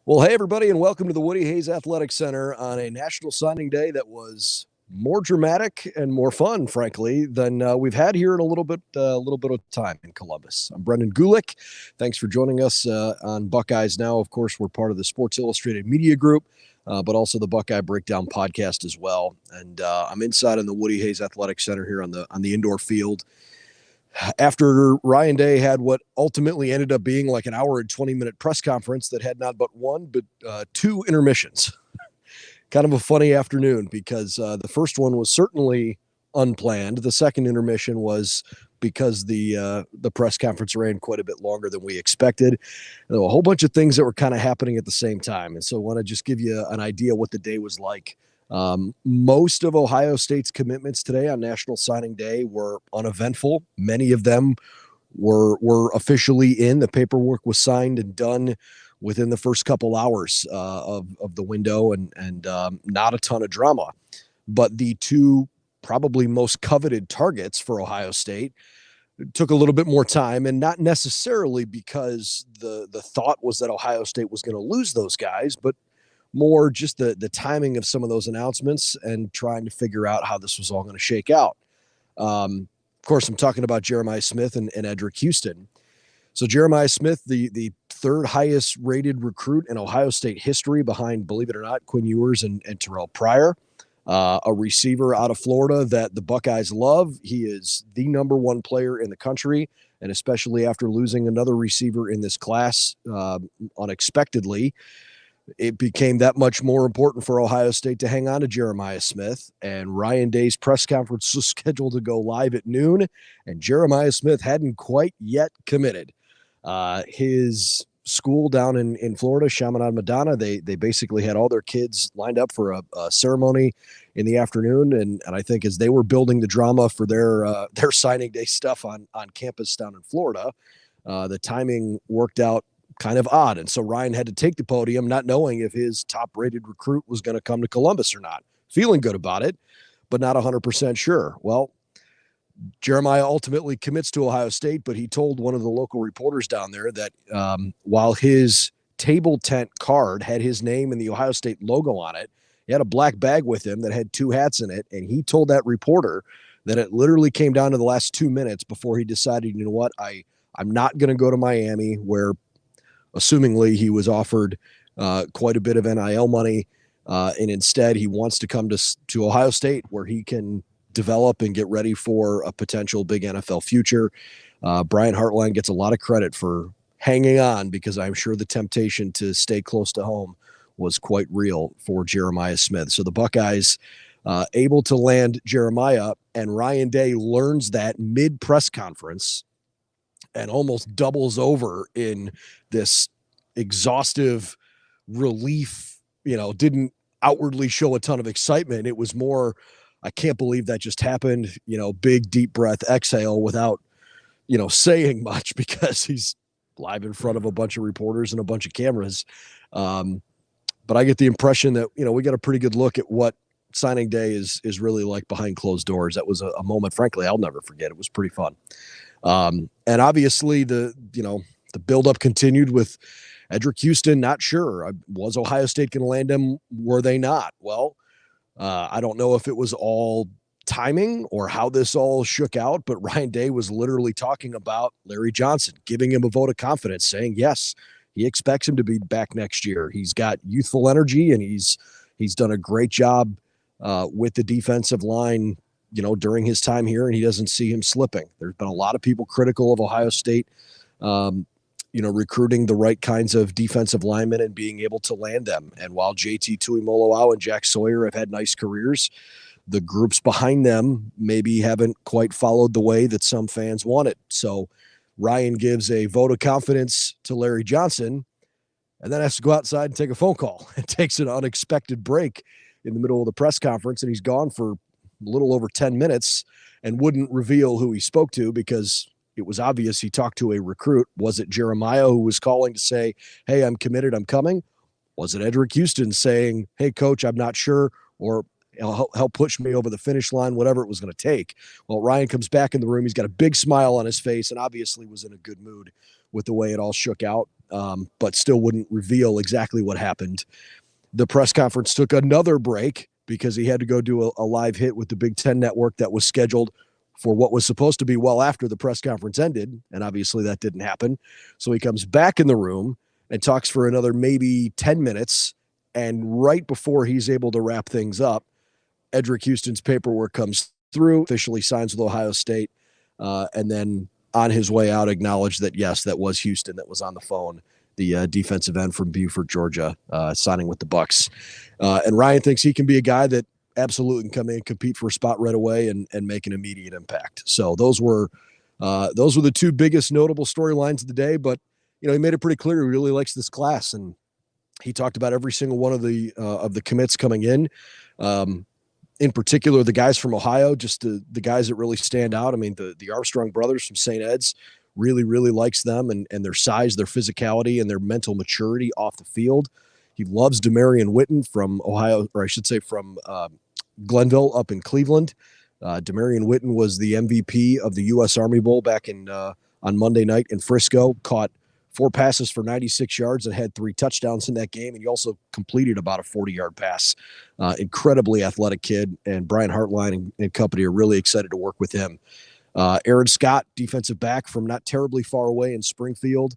Well, hey, everybody, and welcome to the Woody Hayes Athletic Center on a National Signing Day that was more dramatic and more fun, frankly, than we've had here in a little bit of time in Columbus. I'm Brendan Gulick. Thanks for joining us on Buckeyes Now. Of course, we're part of the Sports Illustrated Media Group, but also the Buckeye Breakdown podcast as well. And I'm inside in the Woody Hayes Athletic Center here on the indoor field. After Ryan Day had what ultimately ended up being like an hour and 20-minute press conference that had not but one, but two intermissions. Kind of a funny afternoon because the first one was certainly unplanned. The second intermission was because the press conference ran quite a bit longer than we expected. There were a whole bunch of things that were kind of happening at the same time. And so I want to just give you an idea what the day was like. Most of Ohio State's commitments today on National Signing Day were uneventful. Many of them were officially in. The paperwork was signed and done within the first couple hours of the window, and not a ton of drama. But the two probably most coveted targets for Ohio State took a little bit more time, and not necessarily because the thought was that Ohio State was going to lose those guys, but more just the timing of some of those announcements and trying to figure out how this was all going to shake out. Of course, I'm talking about Jeremiah Smith and Edrick Houston. So Jeremiah Smith, the third highest rated recruit in Ohio State history behind, believe it or not, Quinn Ewers and Terrell Pryor, a receiver out of Florida that the Buckeyes love. He is the number one player in the country, and especially after losing another receiver in this class unexpectedly, it became that much more important for Ohio State to hang on to Jeremiah Smith. And Ryan Day's press conference was scheduled to go live at noon, and Jeremiah Smith hadn't quite yet committed. His school down in Florida, Chaminade Madonna, they basically had all their kids lined up for a ceremony in the afternoon. And I think as they were building the drama for their signing day stuff on campus down in Florida, the timing worked out kind of odd. And so Ryan had to take the podium, not knowing if his top-rated recruit was going to come to Columbus or not. Feeling good about it, but not 100% sure. Well, Jeremiah ultimately commits to Ohio State, but he told one of the local reporters down there that while his table tent card had his name and the Ohio State logo on it, he had a black bag with him that had two hats in it, and he told that reporter that it literally came down to the last 2 minutes before he decided, you know what, I'm not going to go to Miami, where assumingly he was offered quite a bit of NIL money, and instead he wants to come to Ohio State, where he can develop and get ready for a potential big NFL future. Brian Hartline gets a lot of credit for hanging on, because I'm sure the temptation to stay close to home was quite real for Jeremiah Smith. So the Buckeyes able to land Jeremiah, and Ryan Day learns that mid-press conference and almost doubles over in this exhaustive relief, didn't outwardly show a ton of excitement. It was more, I can't believe that just happened, big deep breath, exhale without, saying much, because he's live in front of a bunch of reporters and a bunch of cameras. But I get the impression that, we got a pretty good look at what signing day is really like behind closed doors. That was a moment, frankly, I'll never forget. It was pretty fun. And obviously the buildup continued with Edrick Houston. Not sure. Was Ohio State going to land him? Were they not? Well, I don't know if it was all timing or how this all shook out, but Ryan Day was literally talking about Larry Johnson, giving him a vote of confidence, saying, yes, he expects him to be back next year. He's got youthful energy, and he's done a great job with the defensive line, during his time here, and he doesn't see him slipping. There's been a lot of people critical of Ohio State, recruiting the right kinds of defensive linemen and being able to land them. And while JT Tuimoloau and Jack Sawyer have had nice careers, the groups behind them maybe haven't quite followed the way that some fans wanted. So Ryan gives a vote of confidence to Larry Johnson, and then has to go outside and take a phone call. It takes an unexpected break in the middle of the press conference, and he's gone for a little over 10 minutes and wouldn't reveal who he spoke to, because it was obvious he talked to a recruit. Was it Jeremiah who was calling to say, hey, I'm committed, I'm coming? Was it Edrick Houston saying, hey, coach, I'm not sure? Or, help push me over the finish line, whatever it was going to take. Well, Ryan comes back in the room. He's got a big smile on his face and obviously was in a good mood with the way it all shook out, but still wouldn't reveal exactly what happened. The press conference took another break because he had to go do a live hit with the Big Ten Network that was scheduled for what was supposed to be well after the press conference ended, and obviously that didn't happen. So he comes back in the room and talks for another maybe 10 minutes, and right before he's able to wrap things up, Edrick Houston's paperwork comes through, officially signs with Ohio State, and then on his way out acknowledged that, yes, that was Houston that was on the phone, the defensive end from Beaufort, Georgia, signing with the Bucks. And Ryan thinks he can be a guy that absolutely can come in, compete for a spot right away, and make an immediate impact. So those were the two biggest notable storylines of the day. But he made it pretty clear he really likes this class, and he talked about every single one of the commits coming in. In particular, the guys from Ohio, just the guys that really stand out. I mean, the Armstrong brothers from St. Ed's, really, really likes them and their size, their physicality, and their mental maturity off the field. He loves Demarion Witten from Ohio, or I should say from Glenville up in Cleveland. Demarion Witten was the MVP of the U.S. Army Bowl back on Monday night in Frisco, caught 4 passes for 96 yards and had 3 touchdowns in that game. And he also completed about a 40-yard pass. Incredibly athletic kid, and Brian Hartline and company are really excited to work with him. Aaron Scott, defensive back from not terribly far away in Springfield,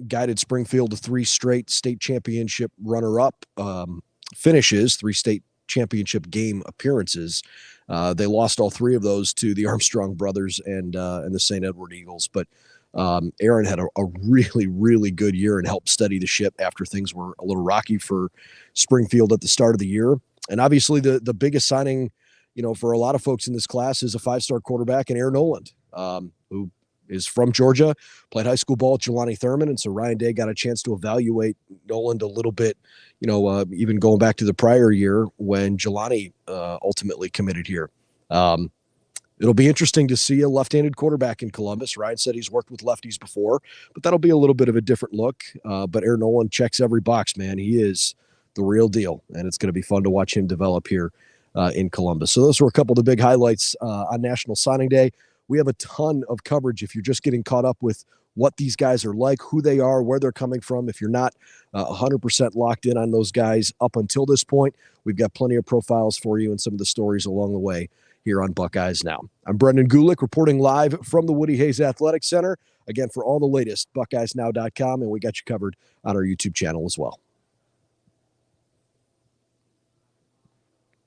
guided Springfield to 3 straight state championship runner-up finishes, 3 state championship game appearances. They lost all 3 of those to the Armstrong brothers and the St. Edward Eagles. But Aaron had a really, really good year and helped steady the ship after things were a little rocky for Springfield at the start of the year. And obviously the biggest signing, for a lot of folks in this class is a 5-star quarterback in Aaron Noland, who is from Georgia, played high school ball at Jelani Thurman. And so Ryan Day got a chance to evaluate Noland a little bit, even going back to the prior year when Jelani ultimately committed here. It'll be interesting to see a left-handed quarterback in Columbus. Ryan said he's worked with lefties before, but that'll be a little bit of a different look. But Aaron Noland checks every box, man. He is the real deal, and it's going to be fun to watch him develop here in Columbus. So those were a couple of the big highlights on National Signing Day. We have a ton of coverage if you're just getting caught up with what these guys are like, who they are, where they're coming from. If you're not 100% locked in on those guys up until this point, we've got plenty of profiles for you and some of the stories along the way here on Buckeyes Now. I'm Brendan Gulick reporting live from the Woody Hayes Athletic Center. Again, for all the latest, BuckeyesNow.com, and we got you covered on our YouTube channel as well.